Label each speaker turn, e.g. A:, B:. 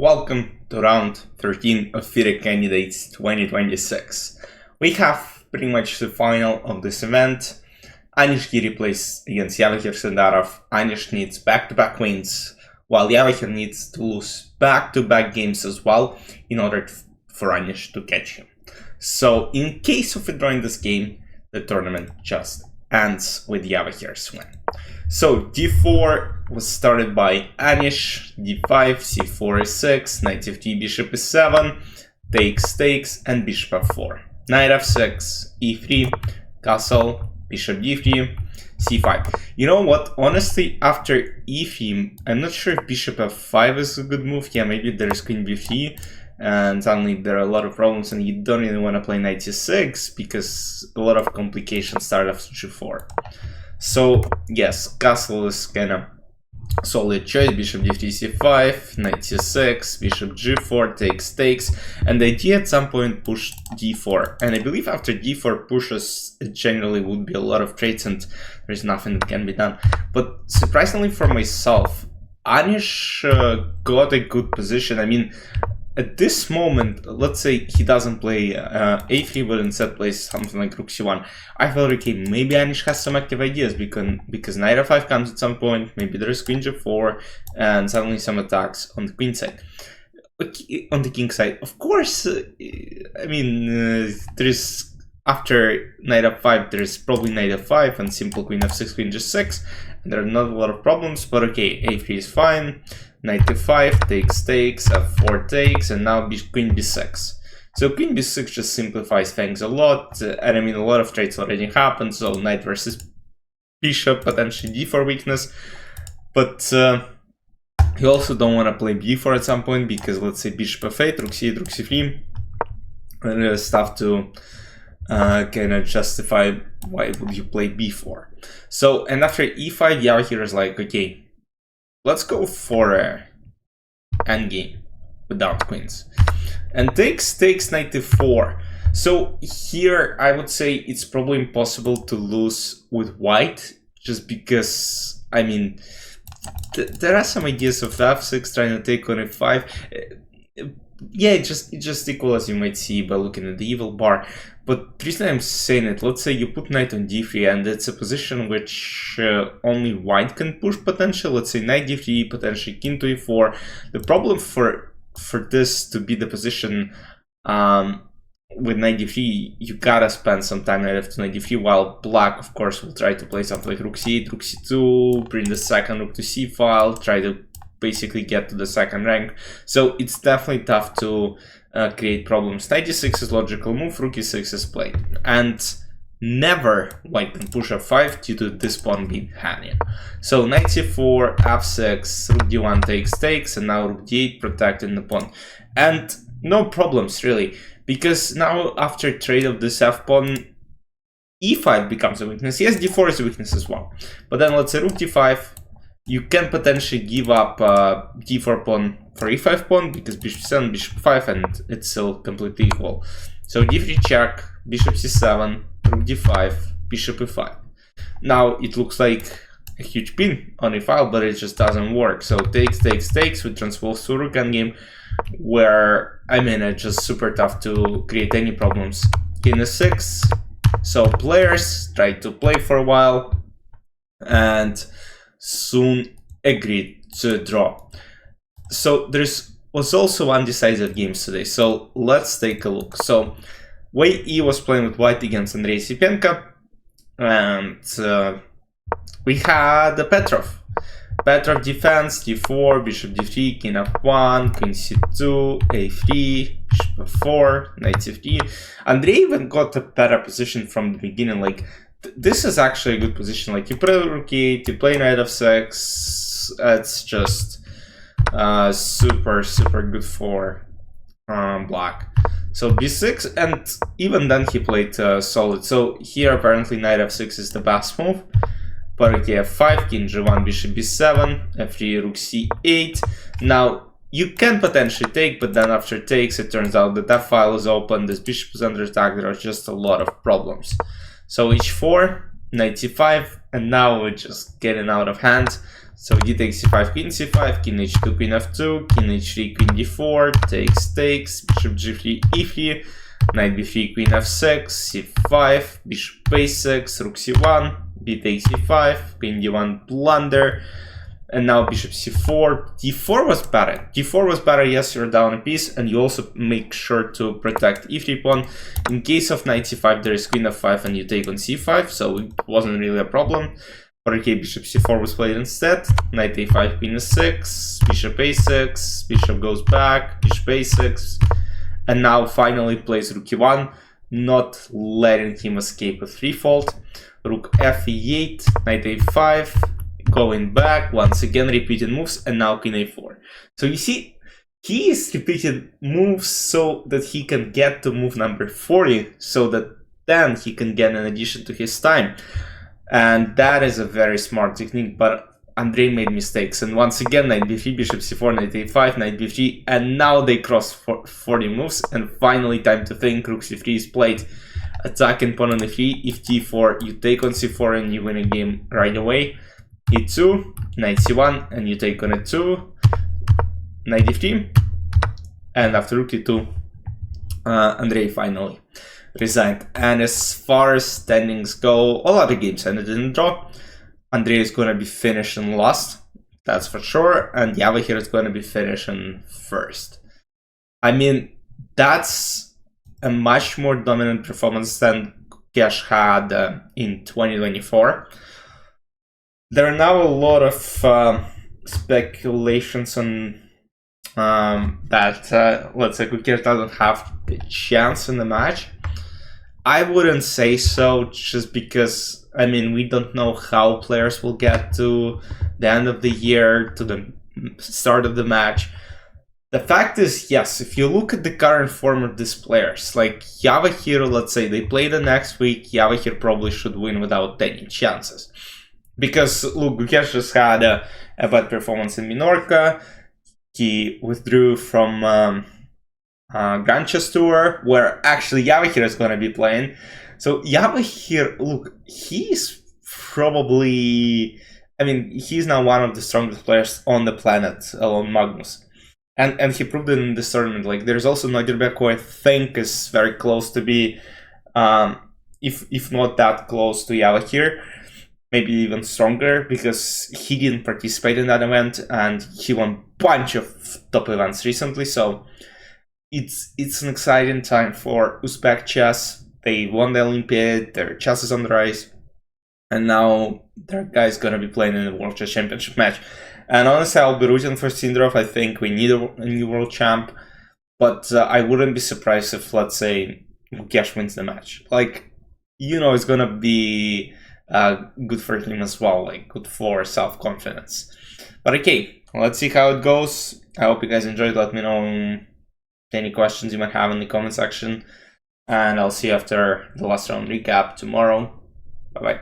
A: Welcome to round 13 of FIDE Candidates 2026. We have pretty much the final of this event. Anish Giri plays against Javokhir Sindarov. Anish needs back-to-back wins, while Javokhir needs to lose back-to-back games as well in order for Anish to catch him. So in case of withdrawing this game, the tournament just ends with Javokhir's win. So d4 was started by Anish, d5, c4 is 6, knight f3, bishop is 7, takes, and bishop f4. Knight f6, e3, castle, bishop d3, c5. You know what, honestly, after e3, I'm not sure if bishop f5 is a good move. Yeah, maybe there's queen b3, and suddenly there are a lot of problems, and you don't really want to play knight c6, because a lot of complications start after g4. So yes, castle is kind of solid choice. Bishop d3, c5, knight c6, bishop g4, takes, and the idea at some point push d4. And I believe after d4 pushes, it generally would be a lot of trades and there's nothing that can be done. But surprisingly for myself, Anish got a good position. I mean, at this moment, let's say he doesn't play a3, but instead plays something like rook c1. I felt, okay, maybe Anish has some active ideas because knight f5 comes at some point, maybe there's queen g4, and suddenly some attacks on the queen side. On the king side, of course, I mean, there is, after knight f5, there is probably knight f5 and simple queen f6, queen g6, and there are not a lot of problems, but okay, a3 is fine. Knight f5, takes, f4 takes, and now queen b6. So queen b6 just simplifies things a lot, and I mean a lot of trades already happened, so knight versus bishop, potentially d4 weakness, but you also don't want to play b4 at some point, because let's say bishop f8, rook c8, rook c3, and it's tough to kind of justify why would you play b4. So, and after e5, Javokhir is like, okay, let's go for a endgame without queens. And takes knight f4. So here I would say it's probably impossible to lose with white, just because, I mean, there are some ideas of f6 trying to take on f5. Yeah, it's just equal, as you might see by looking at the evil bar. But the reason I'm saying it, let's say you put knight on d3, and it's a position which only white can push potentially. Let's say knight d3, potentially king to e4. The problem for this to be the position with knight d3, you gotta spend some time knight f2, knight d3, while black, of course, will try to play something like rook c8, rook c2, bring the second rook to c file, try to basically get to the second rank. So it's definitely tough to create problems. Knight d6 is logical move, rook e6 is played, and never white can push f5 due to this pawn being hanging. So knight c4, f6, rook d1 takes, and now rook d8 protecting the pawn, and no problems really, because now after trade of this f pawn, e5 becomes a weakness. Yes, d4 is a weakness as well, but then let's say rook d5, you can potentially give up d4 pawn for e5 pawn, because bishop 7, bishop 5, and it's still completely equal. So d3 check, bishop c7, rook d5, bishop e5. Now it looks like a huge pin on a file, but it just doesn't work. So takes, which transvolves to rook endgame, where, I mean, it's just super tough to create any problems. King e6, so players try to play for a while, and soon agreed to draw. So was also undecisive games today, so let's take a look. So Wei E was playing with white against Andrei Sipenko, and we had Petrov defense, d4, bishop d3, king f1, queen c2, a3, bishop f4, knight c3. Andrei even got a better position from the beginning. Like, this is actually a good position. Like, you play rook e8, you play knight f6. It's just super good for black. So b6, and even then he played solid. So here apparently knight f6 is the best move. But okay, f5, king g1, bishop b7, f3, rook c8. Now you can potentially take, but then after takes, it turns out that that file is open, this bishop is under attack, there are just a lot of problems. So h4, knight c5, and now we're just getting out of hand. So d takes c5, queen c5, king h2, queen f2, king h3, queen d4, takes, bishop g3, e3, knight b3, queen f6, c5, bishop a6, rook c1, b takes c5, queen d1 blunder, and now bishop c4. d4 was better. d4 was better, yes, you're down a piece, and you also make sure to protect e3 pawn. In case of knight c5, there is queen f5 and you take on c5, so it wasn't really a problem. But okay, bishop c4 was played instead. Knight a5, queen a6, bishop a6, bishop goes back, bishop a6, and now finally plays rook e1, not letting him escape a threefold. Rook f e8, knight a5, going back, once again repeating moves, and now queen a4. So you see, he is repeating moves so that he can get to move number 40, so that then he can get an addition to his time. And that is a very smart technique, but Andrei made mistakes. And once again, knight b3, bishop c4, knight a5, knight b3, and now they cross 40 moves, and finally time to think. Rook c3 is played, attacking pawn on e3, if d4, you take on c4 and you win a game right away. e2, knight c1, and you take on e2, knight d3, and after rook e2, Andrei finally resigned. And as far as standings go, all other games ended in a draw. Andrei is going to be finishing last, that's for sure, and Javokhir is going to be finishing first. I mean, that's a much more dominant performance than Gukesh had in 2024. There are now a lot of speculations on that, let's say, Gukesh doesn't have the chance in the match. I wouldn't say so, just because, I mean, we don't know how players will get to the end of the year, to the start of the match. The fact is, yes, if you look at the current form of these players, like Javokhir, let's say they play the next week, Javokhir probably should win without any chances. Because, look, Gukesh just had a bad performance in Minorca. He withdrew from Grand Chess Tour, where actually Javokhir is going to be playing. So Javokhir, look, he's probably, I mean, he's now one of the strongest players on the planet, along Magnus. And he proved it in this tournament. Like, there's also Nodirbek, who I think is very close to be, if not that close to Javokhir, maybe even stronger, because he didn't participate in that event and he won a bunch of top events recently. So it's an exciting time for Uzbek chess. They won the Olympiad, their chess is on the rise, and now their guy's gonna be playing in the World Chess Championship match. And honestly, I'll be rooting for Sindarov. I think we need a new world champ, but I wouldn't be surprised if, let's say, Gukesh wins the match. Like, you know, it's gonna be good for him as well, like good for self-confidence. But okay, let's see how it goes. I hope you guys enjoyed. Let me know any questions you might have in the comment section, and I'll see you after the last round recap tomorrow. Bye bye.